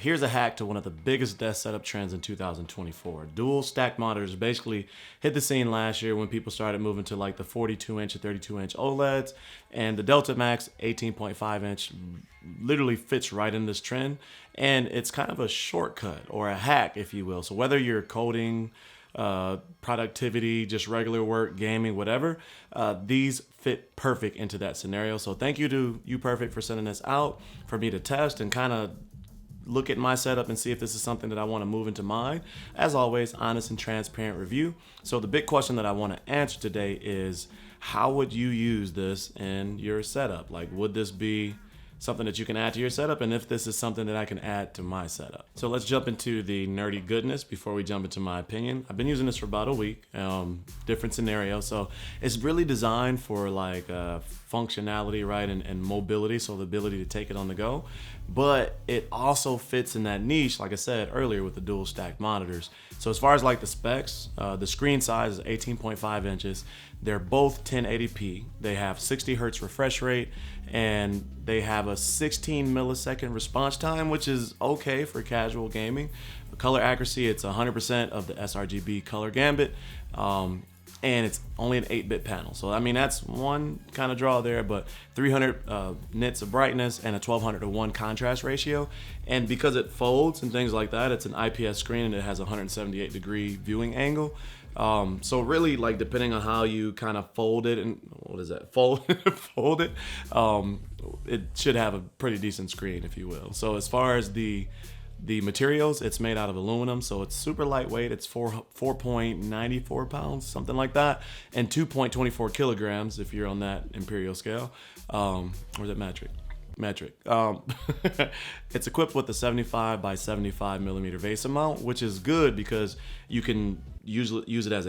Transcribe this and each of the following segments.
Here's a hack to one of the biggest desk setup trends in 2024. Dual stacked monitors basically hit the scene last year when people started moving to like the 42-inch and 32-inch Oleds, and the Delta Max 18.5-inch literally fits right in this trend, and it's kind of a shortcut or a hack, if you will. So whether you're coding, productivity, just regular work, gaming, whatever, these fit perfect into that scenario. So thank you to UPerfect for sending this out for me to test and kind of look at my setup and see if this is something that I want to move into mine. As always, honest and transparent review. So the big question that I want to answer today is, how would you use this in your setup? Like, would this be something that you can add to your setup, and if this is something that I can add to my setup? So let's jump into the nerdy goodness before we jump into my opinion. I've been using this for about a week, different scenarios. So it's really designed for like functionality, right, and mobility, so the ability to take it on the go. But it also fits in that niche, like I said earlier, with the dual stacked monitors. So as far as like the specs, the screen size is 18.5 inches. They're both 1080p. They have 60 hertz refresh rate, and they have a 16 millisecond response time, which is okay for casual gaming. The color accuracy, it's 100% of the sRGB color gambit. And it's only an 8-bit panel. So, I mean, that's one kind of draw there, but 300 nits of brightness and a 1200 to 1 contrast ratio. And because it folds and things like that, it's an IPS screen and it has a 178-degree viewing angle. So really, like, depending on how you kind of fold it and fold it, it should have a pretty decent screen, if you will. So as far as the materials, it's made out of aluminum, so it's super lightweight. It's 4.94 pounds, something like that, and 2.24 kilograms if you're on that imperial scale. Or is it metric? It's equipped with a 75 by 75 millimeter VESA mount, which is good because you can use it as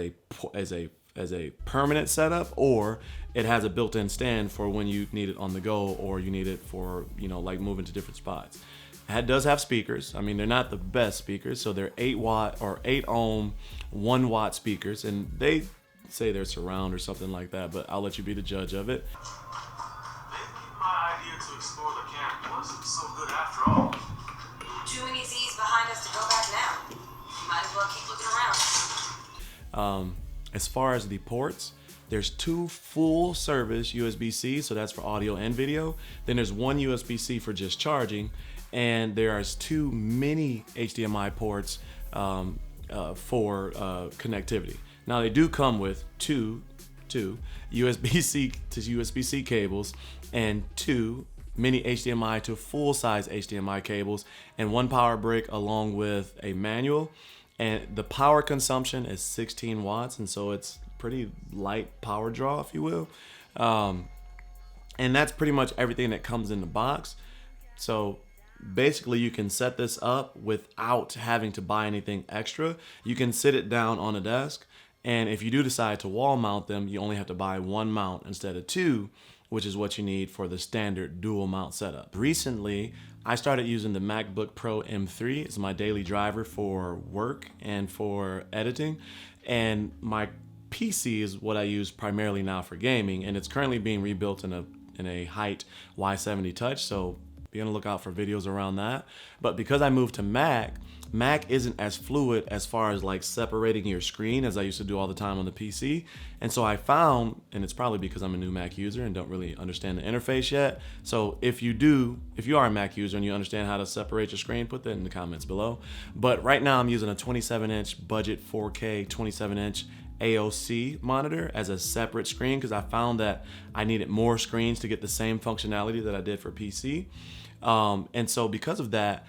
a permanent setup, or it has a built-in stand for when you need it on the go, or you need it for, like moving to different spots. It does have speakers. I mean, they're not the best speakers, so they're 8 watt or 8 ohm 1 watt speakers, and they say they're surround or something like that, but I'll let you be the judge of it. Maybe my idea to explore the camp wasn't so good after all. Too many Z's behind us to go back now. Might as well keep looking around. As far as the ports, there's 2 full service USB-C, so that's for audio and video. Then there's 1 USB-C for just charging, and there are 2 mini HDMI ports for connectivity. Now they do come with two USB-C to USB-C cables and 2 mini HDMI to full-size HDMI cables and 1 power brick along with a manual. And the power consumption is 16 watts, and so it's pretty light power draw, if you will. And that's pretty much everything that comes in the box. So basically, you can set this up without having to buy anything extra. You can sit it down on a desk, and if you do decide to wall mount them, you only have to buy 1 mount instead of 2, which is what you need for the standard dual mount setup. Recently, I started using the MacBook Pro M3. It's my daily driver for work and for editing, and my PC is what I use primarily now for gaming, and it's currently being rebuilt in a height Y70 Touch, so be on the lookout for videos around that. But because I moved to Mac isn't as fluid as far as like separating your screen as I used to do all the time on the PC. And so I found, and it's probably because I'm a new Mac user and don't really understand the interface yet. So if you are a Mac user and you understand how to separate your screen, put that in the comments below. But right now I'm using a 27-inch budget 4K 27-inch AOC monitor as a separate screen because I found that I needed more screens to get the same functionality that I did for PC. And so because of that,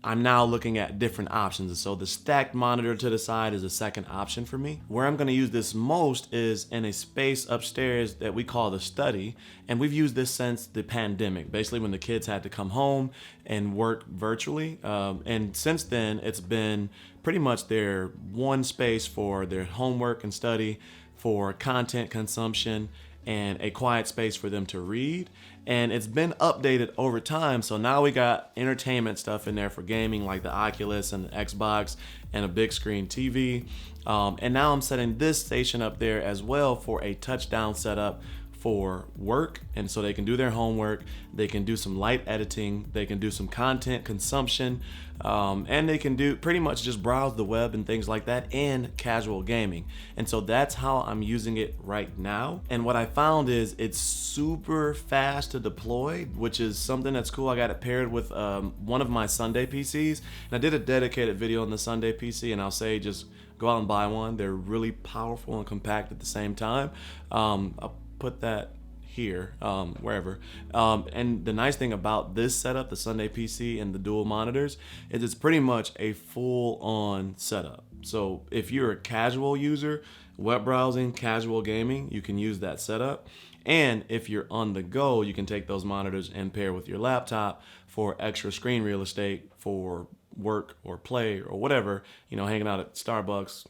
I'm now looking at different options. And so the stacked monitor to the side is a second option for me. Where I'm gonna use this most is in a space upstairs that we call the study. And we've used this since the pandemic, basically when the kids had to come home and work virtually. And since then, it's been pretty much their one space for their homework and study, for content consumption, and a quiet space for them to read. And it's been updated over time, so now we got entertainment stuff in there for gaming, like the Oculus and the Xbox and a big screen TV. And now I'm setting this station up there as well for a touchdown setup for work, and so they can do their homework, they can do some light editing, they can do some content consumption, and they can do pretty much just browse the web and things like that, and casual gaming. And so that's how I'm using it right now. And what I found is it's super fast to deploy, which is something that's cool. I got it paired with one of my Sunday PCs, and I did a dedicated video on the Sunday PC, and I'll say just go out and buy one. They're really powerful and compact at the same time. I'll put that here, wherever. And the nice thing about this setup, the Sunday PC and the dual monitors, is it's pretty much a full-on setup. So if you're a casual user, web browsing, casual gaming, you can use that setup. And if you're on the go, you can take those monitors and pair with your laptop for extra screen real estate for work or play or whatever, hanging out at Starbucks,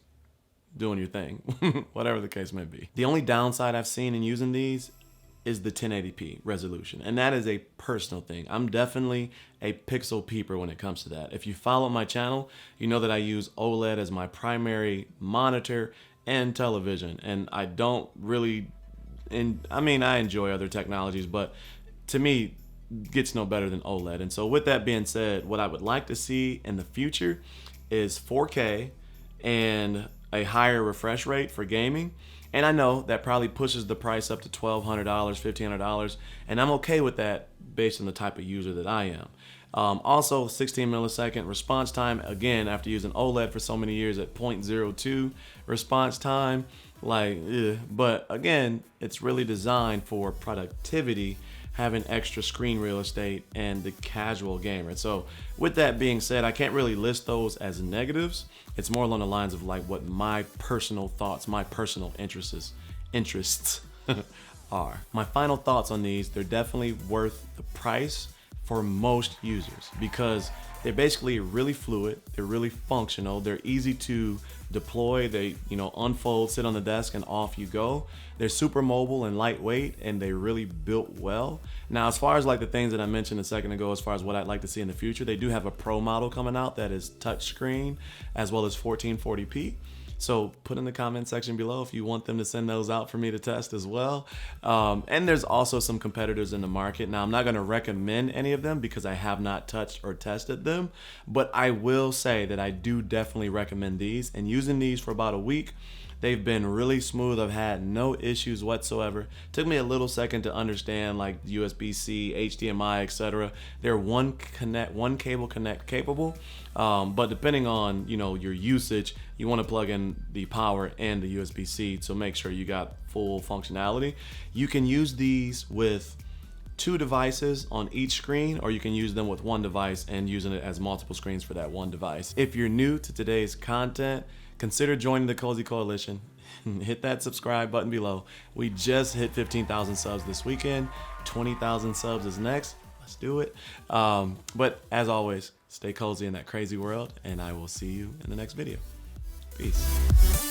doing your thing, whatever the case may be. The only downside I've seen in using these is the 1080p resolution, and that is a personal thing. I'm definitely a pixel peeper when it comes to that. If you follow my channel, you know that I use OLED as my primary monitor and television, and I don't really, I enjoy other technologies, but to me, gets no better than OLED. And so with that being said, what I would like to see in the future is 4K and a higher refresh rate for gaming. And I know that probably pushes the price up to $1,200, $1,500, and I'm okay with that based on the type of user that I am. Also, 16 millisecond response time, again, after using OLED for so many years at 0.02 response time, but again, it's really designed for productivity, having extra screen real estate, and the casual gamer. So with that being said, I can't really list those as negatives. It's more along the lines of what my personal thoughts, my personal interests are. My final thoughts on these, they're definitely worth the price for most users because they're basically really fluid, they're really functional, they're easy to deploy, they unfold, sit on the desk, and off you go. They're super mobile and lightweight, and they really built well. Now, as far as the things that I mentioned a second ago, as far as what I'd like to see in the future, they do have a Pro model coming out that is touchscreen as well as 1440p. So put in the comment section below if you want them to send those out for me to test as well. And there's also some competitors in the market. Now, I'm not going to recommend any of them because I have not touched or tested them, but I will say that I do definitely recommend these. And using these for about a week, they've been really smooth. I've had no issues whatsoever. Took me a little second to understand USB-C, HDMI, etc. They're one cable connect capable, but depending on your usage, you want to plug in the power and the USB-C to make sure you got full functionality. You can use these with 2 devices on each screen, or you can use them with 1 device and using it as multiple screens for that 1 device. If you're new to today's content, consider joining the Cozy Coalition. Hit that subscribe button below. We just hit 15,000 subs this weekend. 20,000 subs is next. Let's do it. But as always, stay cozy in that crazy world, and I will see you in the next video. Peace.